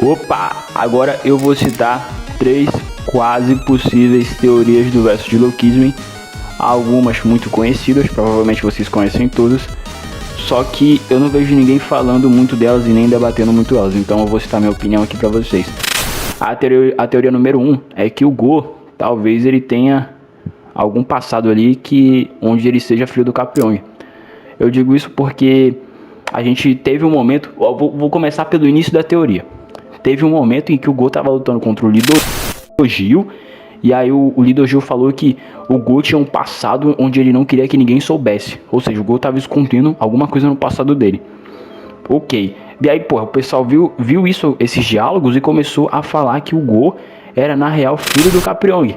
Opa! Agora eu vou citar três quase possíveis teorias do verso de Loquismen. Algumas muito conhecidas, provavelmente vocês conhecem todas. Só que eu não vejo ninguém falando muito delas e nem debatendo muito elas. Então eu vou citar minha opinião aqui pra vocês. A teoria número 1 é que o Go, talvez ele tenha algum passado ali onde ele seja filho do Capriong. Eu digo isso porque a gente teve um momento. Vou começar pelo início da teoria. Teve um momento em que o Go tava lutando contra o Lidogil. E aí o Lidogil falou que o Go tinha um passado onde ele não queria que ninguém soubesse. Ou seja, o Go tava escondendo alguma coisa no passado dele. Ok. E aí, porra, o pessoal viu esses diálogos e começou a falar que o Go era, na real, filho do Capriong.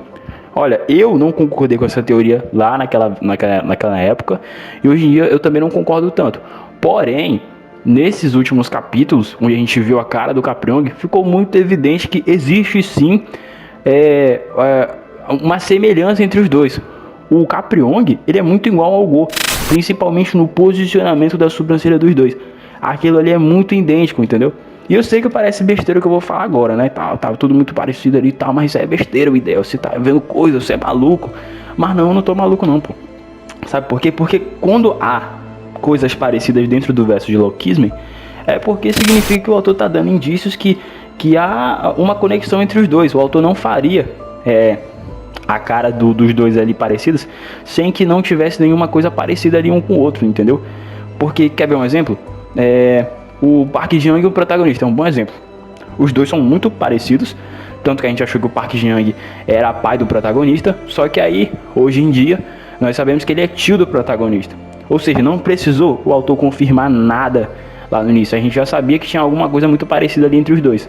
Olha, eu não concordei com essa teoria lá naquela época. E hoje em dia eu também não concordo tanto. Porém, nesses últimos capítulos, onde a gente viu a cara do Capriong, ficou muito evidente que existe sim uma semelhança entre os dois. O Capriong, ele é muito igual ao Go, principalmente no posicionamento da sobrancelha dos dois. Aquilo ali é muito idêntico, entendeu? E eu sei que parece besteira o que eu vou falar agora, né? Tá tudo muito parecido ali e tal, mas isso é besteira, o ideal. Você tá vendo coisa, você é maluco. Mas não, eu não tô maluco não, pô. Sabe por quê? Porque quando há coisas parecidas dentro do verso de Loquismen, é porque significa que o autor tá dando indícios que há uma conexão entre os dois. O autor não faria a cara dos dois ali parecidos sem que não tivesse nenhuma coisa parecida ali um com o outro, entendeu? Porque, quer ver um exemplo? O Park Ji-young e o protagonista é um bom exemplo. Os dois são muito parecidos, tanto que a gente achou que o Park Ji-young era pai do protagonista, só que aí, hoje em dia, nós sabemos que ele é tio do protagonista. Ou seja, não precisou o autor confirmar nada lá no início, a gente já sabia que tinha alguma coisa muito parecida ali entre os dois.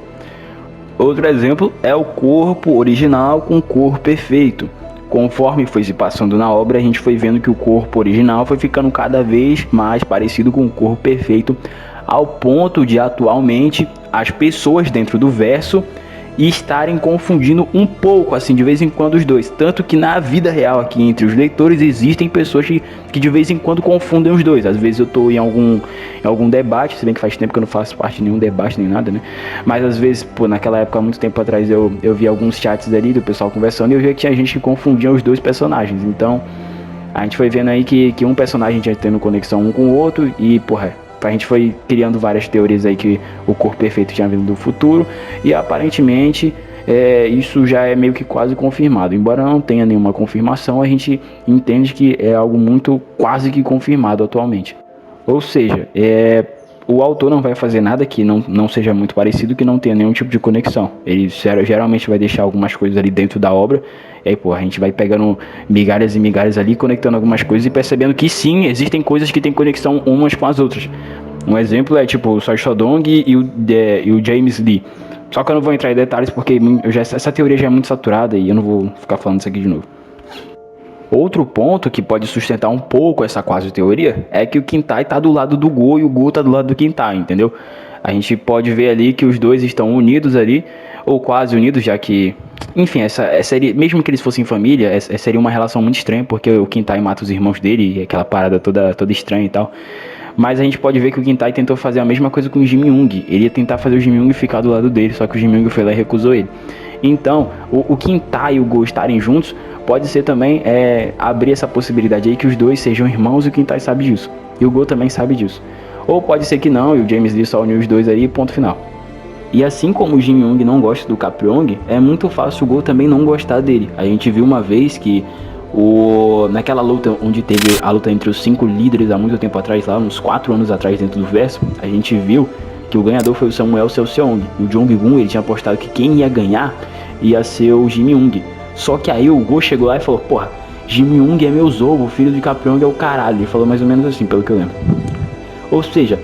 Outro exemplo é o corpo original com o corpo perfeito. Conforme foi se passando na obra, a gente foi vendo que o corpo original foi ficando cada vez mais parecido com o corpo perfeito, ao ponto de atualmente as pessoas dentro do verso estarem confundindo um pouco, assim, de vez em quando os dois. Tanto que na vida real aqui entre os leitores existem pessoas que de vez em quando confundem os dois. Às vezes eu tô em algum debate, se bem que faz tempo que eu não faço parte de nenhum debate nem nada, né? Mas às vezes, pô, naquela época, há muito tempo atrás, eu vi alguns chats ali do pessoal conversando e eu vi que tinha gente que confundia os dois personagens. Então, a gente foi vendo aí que um personagem tinha tendo conexão um com o outro e, porra, a gente foi criando várias teorias aí que o corpo perfeito tinha vindo do futuro e aparentemente isso já é meio que quase confirmado. Embora não tenha nenhuma confirmação, a gente entende que é algo muito quase que confirmado atualmente. Ou seja, o autor não vai fazer nada que não seja muito parecido, que não tenha nenhum tipo de conexão. Ele geralmente vai deixar algumas coisas ali dentro da obra. E aí, pô, a gente vai pegando migalhas e migalhas ali, conectando algumas coisas e percebendo que sim, existem coisas que têm conexão umas com as outras. Um exemplo é tipo o Choi Sodong e o James Lee. Só que eu não vou entrar em detalhes porque essa teoria já é muito saturada e eu não vou ficar falando isso aqui de novo. Outro ponto que pode sustentar um pouco essa quase teoria é que o Quintai tá do lado do Go e o Go tá do lado do Quintai, entendeu? A gente pode ver ali que os dois estão unidos ali, ou quase unidos, já que... Enfim, seria, mesmo que eles fossem família, seria uma relação muito estranha, porque o Quintai mata os irmãos dele, e aquela parada toda estranha e tal. Mas a gente pode ver que o Quintai tentou fazer a mesma coisa com o Jim Young. Ele ia tentar fazer o Jim Young ficar do lado dele, só que o Jim Young foi lá e recusou ele. Então, o Quintai e o Go estarem juntos pode ser também abrir essa possibilidade aí que os dois sejam irmãos e o Quintai sabe disso. E o Go também sabe disso. Ou pode ser que não, e o James Lee só uniu os dois aí, ponto final. E assim como o Jin Young não gosta do Capriong, é muito fácil o Go também não gostar dele. A gente viu uma vez que naquela luta onde teve a luta entre os 5 líderes há muito tempo atrás, lá uns 4 anos atrás dentro do verso, a gente viu que o ganhador foi o Samuel Seoseong. E o Jong-gun, ele tinha apostado que quem ia ganhar ia ser o Jin Young. Só que aí o Go chegou lá e falou, porra, Jin Young é meu Zorro, o filho de Capriong é o caralho. Ele falou mais ou menos assim, pelo que eu lembro. Ou seja,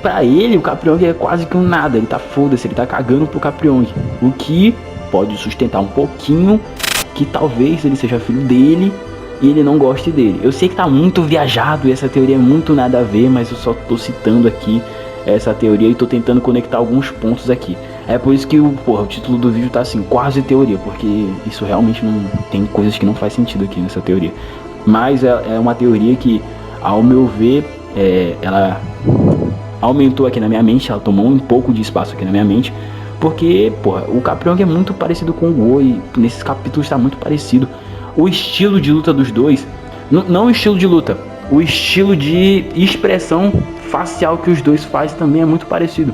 pra ele o Capriong é quase que um nada, ele tá foda-se, ele tá cagando pro Capriong. O que pode sustentar um pouquinho que talvez ele seja filho dele e ele não goste dele. Eu sei que tá muito viajado e essa teoria é muito nada a ver, mas eu só tô citando aqui essa teoria e tô tentando conectar alguns pontos aqui. É por isso que o título do vídeo tá assim, quase teoria, porque isso realmente não tem coisas que não faz sentido aqui nessa teoria. Mas é uma teoria que, ao meu ver, ela aumentou aqui na minha mente, ela tomou um pouco de espaço aqui na minha mente, porque, porra, o Capriong é muito parecido com o Go e nesses capítulos tá muito parecido. O estilo de luta dos dois, não o estilo de luta, o estilo de expressão facial que os dois fazem também é muito parecido.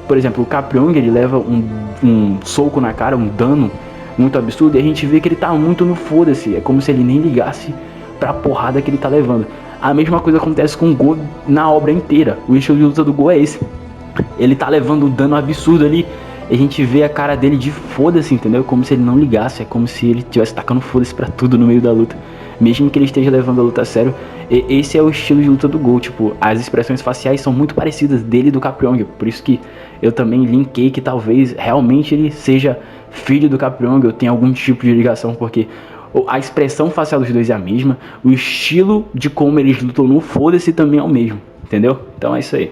Por exemplo, o Capriong, ele leva um soco na cara, um dano muito absurdo, e a gente vê que ele tá muito no foda-se, é como se ele nem ligasse pra porrada que ele tá levando. A mesma coisa acontece com o Go na obra inteira. O estilo de luta do Go é esse. Ele tá levando um dano absurdo ali, e a gente vê a cara dele de foda-se, entendeu? Como se ele não ligasse, é como se ele estivesse tacando foda-se pra tudo no meio da luta. Mesmo que ele esteja levando a luta a sério, esse é o estilo de luta do Go. Tipo, as expressões faciais são muito parecidas dele e do Capriong. Por isso que eu também linkei que talvez realmente ele seja filho do Capriong, ou tenha algum tipo de ligação, porque a expressão facial dos dois é a mesma, o estilo de como eles lutam no foda-se também é o mesmo, entendeu? Então é isso aí.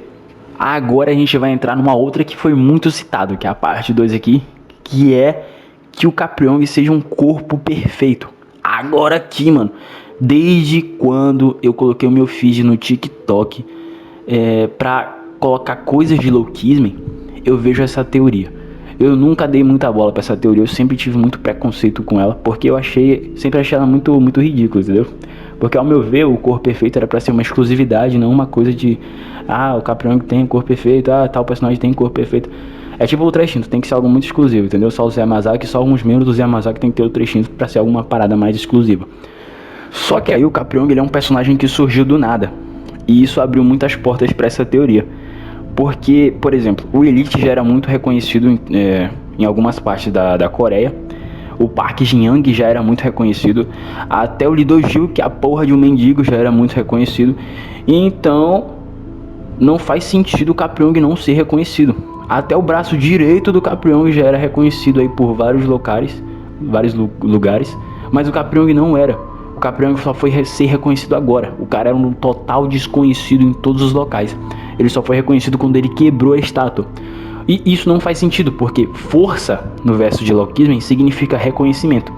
Agora a gente vai entrar numa outra que foi muito citado, que é a parte 2 aqui, que é que o Capriong seja um corpo perfeito. Agora aqui, mano, desde quando eu coloquei o meu feed no TikTok pra colocar coisas de Loukismen, eu vejo essa teoria. Eu nunca dei muita bola pra essa teoria, eu sempre tive muito preconceito com ela, porque eu sempre achei ela muito ridícula, entendeu? Porque ao meu ver, o corpo perfeito era pra ser uma exclusividade, não uma coisa de o Capriong tem corpo perfeito, tal personagem tem corpo perfeito. É tipo o Ultra Instinto, tem que ser algo muito exclusivo, entendeu? Só o Zé Yamazaki, só alguns membros do Zé Yamazaki tem que ter o Ultra Instinto pra ser alguma parada mais exclusiva. Só que aí o Capriong, ele é um personagem que surgiu do nada, e isso abriu muitas portas pra essa teoria. Porque, por exemplo, o Elite já era muito reconhecido em algumas partes da Coreia. O Park Jin-young já era muito reconhecido. Até o Lee Do-gil, que é a porra de um mendigo, já era muito reconhecido. Então, não faz sentido o Capriong não ser reconhecido. Até o braço direito do Capriong já era reconhecido aí por vários lugares. Mas o Capriong não era. O Capriong só foi ser reconhecido agora. O cara era um total desconhecido em todos os locais. Ele só foi reconhecido quando ele quebrou a estátua. E isso não faz sentido, porque força no verso de Loukismen significa reconhecimento.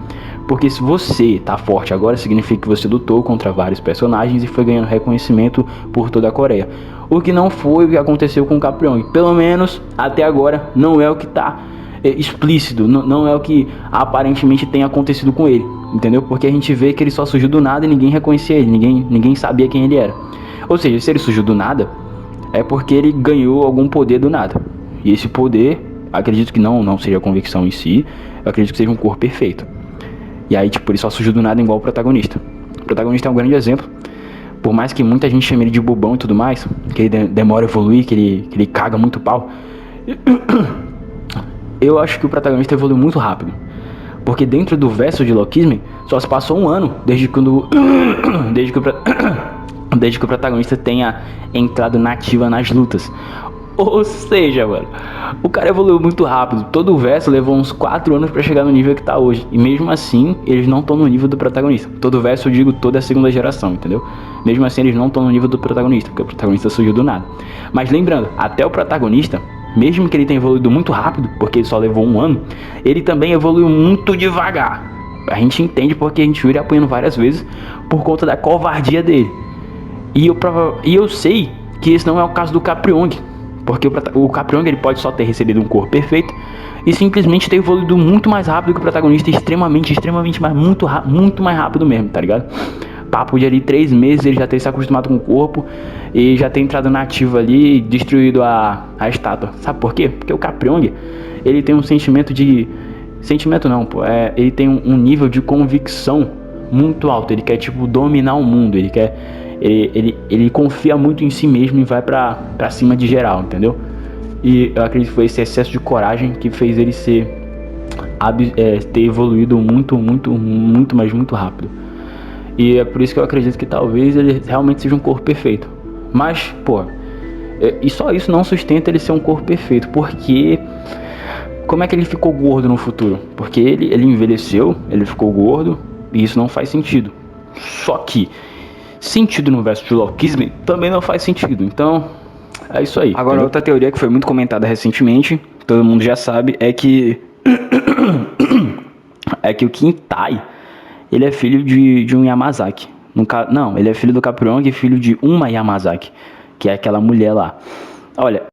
Porque se você tá forte agora, significa que você lutou contra vários personagens e foi ganhando reconhecimento por toda a Coreia. O que não foi o que aconteceu com o Capriong. Pelo menos até agora não é o que tá explícito, não é o que aparentemente tem acontecido com ele, entendeu? Porque a gente vê que ele só surgiu do nada e ninguém reconhecia ele, ninguém sabia quem ele era. Ou seja, se ele surgiu do nada, é porque ele ganhou algum poder do nada. E esse poder, acredito que não seja a convicção em si, eu acredito que seja um corpo perfeito. E aí, tipo, ele só surgiu do nada igual o protagonista. O protagonista é um grande exemplo. Por mais que muita gente chame ele de bobão e tudo mais, que ele demora a evoluir, que ele caga muito pau, eu acho que o protagonista evoluiu muito rápido. Porque dentro do verso de Loukismen, só se passou um ano desde que o protagonista tenha entrado nativa nas lutas. Ou seja, mano, o cara evoluiu muito rápido. Todo o verso levou uns 4 anos pra chegar no nível que tá hoje. E mesmo assim, eles não estão no nível do protagonista. Todo o verso, eu digo, toda a segunda geração, entendeu? Mesmo assim, eles não estão no nível do protagonista, porque o protagonista surgiu do nada. Mas lembrando, até o protagonista, mesmo que ele tenha evoluído muito rápido, porque ele só levou um ano, ele também evoluiu muito devagar. A gente entende porque a gente viu ele apanhando várias vezes por conta da covardia dele. E eu sei que esse não é o caso do Capriong. Porque o Capriong, ele pode só ter recebido um corpo perfeito e simplesmente ter evoluído muito mais rápido que o protagonista, extremamente muito mais rápido mesmo, tá ligado? Papo de ali 3 meses ele já ter se acostumado com o corpo e já ter entrado na ativa ali e destruído a estátua. Sabe por quê? Porque o Capriong, ele tem um sentimento de... Sentimento não, pô. Ele tem um nível de convicção muito alto. Ele quer, tipo, dominar o mundo. Ele quer... Ele confia muito em si mesmo e vai pra cima de geral, entendeu? E eu acredito que foi esse excesso de coragem que fez ele ter evoluído muito rápido. E é por isso que eu acredito que talvez ele realmente seja um corpo perfeito. Mas, pô, e só isso não sustenta ele ser um corpo perfeito. Porque como é que ele ficou gordo no futuro? Porque ele envelheceu, ele ficou gordo, e isso não faz sentido. Só que sentido no verso de Loukismen também não faz sentido. Então, é isso aí. Agora, outra teoria que foi muito comentada recentemente, todo mundo já sabe, é que o Kintai, ele é filho de um Yamazaki. Não, ele é filho do Capriong e filho de uma Yamazaki, que é aquela mulher lá. Olha,